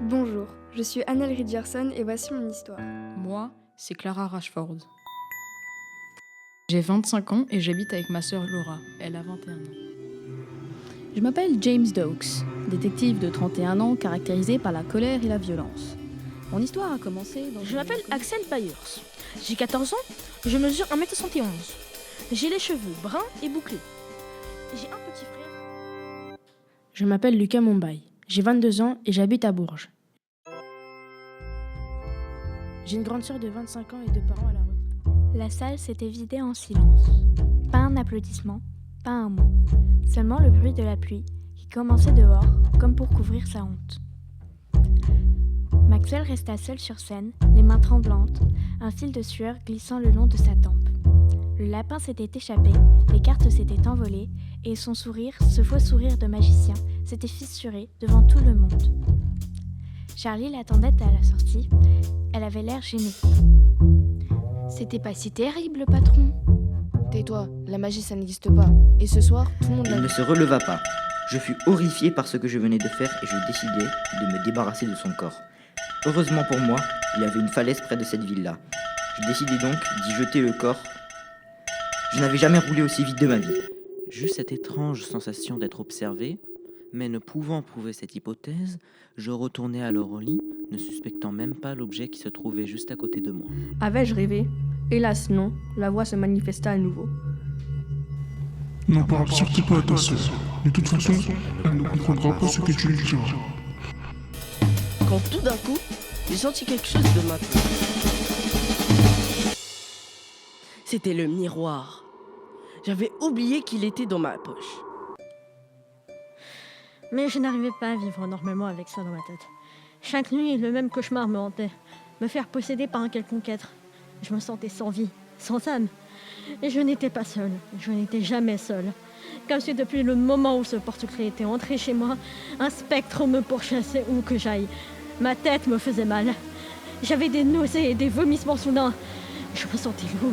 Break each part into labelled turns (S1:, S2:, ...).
S1: Bonjour, je suis Annelle Ridgerson et voici mon histoire.
S2: Moi, c'est Clara Rashford. J'ai 25 ans et j'habite avec ma sœur Laura. Elle a 21 ans.
S3: Je m'appelle James Dokes, détective de 31 ans caractérisé par la colère et la violence. Mon histoire a commencé dans...
S4: Je m'appelle Axel Byers. J'ai 14 ans, je mesure 1m71. J'ai les cheveux bruns et bouclés. J'ai un petit frère.
S5: Je m'appelle Lucas Mumbai. J'ai 22 ans et j'habite à Bourges. J'ai une grande sœur de 25 ans et 2 parents à la retraite.
S6: La salle s'était vidée en silence. Pas un applaudissement, pas un mot. Seulement le bruit de la pluie qui commençait dehors, comme pour couvrir sa honte. Maxwell resta seul sur scène, les mains tremblantes, un fil de sueur glissant le long de sa tempe. Le lapin s'était échappé, les cartes s'étaient envolées, et son sourire, ce faux sourire de magicien, s'était fissuré devant tout le monde. Charlie l'attendait à la sortie. Elle avait l'air gênée.
S7: C'était pas si terrible, patron.
S8: Tais-toi, la magie ça n'existe pas. Et ce soir, tout le monde l'a
S9: Il
S8: vu.
S9: ne se releva pas. Je fus horrifié par ce que je venais de faire et je décidai de me débarrasser de son corps. Heureusement pour moi, il y avait une falaise près de cette ville-là. Je décidai donc d'y jeter le corps. Je n'avais jamais roulé aussi vite de ma vie.
S10: J'eus cette étrange sensation d'être observé, mais ne pouvant prouver cette hypothèse, je retournai alors au lit, ne suspectant même pas l'objet qui se trouvait juste à côté de moi.
S5: Avais-je rêvé ? Hélas non, la voix se manifesta à nouveau.
S11: N'en parle surtout pas à ta sœur. De toute façon, elle ne comprendra pas ce que tu lui diras.
S12: Quand tout d'un coup, j'ai senti quelque chose de ma peau. C'était le miroir. J'avais oublié qu'il était dans ma poche.
S4: Mais je n'arrivais pas à vivre normalement avec ça dans ma tête. Chaque nuit, le même cauchemar me hantait. Me faire posséder par un quelconque être. Je me sentais sans vie, sans âme. Et je n'étais pas seule. Je n'étais jamais seule. Comme si depuis le moment où ce porte-clés était entré chez moi, un spectre me pourchassait où que j'aille. Ma tête me faisait mal. J'avais des nausées et des vomissements soudains. Je me sentais lourd.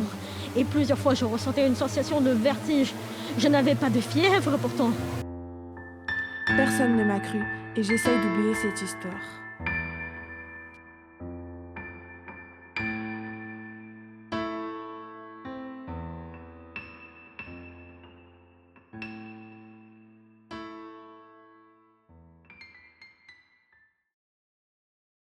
S4: Et plusieurs fois, je ressentais une sensation de vertige. Je n'avais pas de fièvre pourtant.
S8: Personne ne m'a cru et j'essaye d'oublier cette histoire.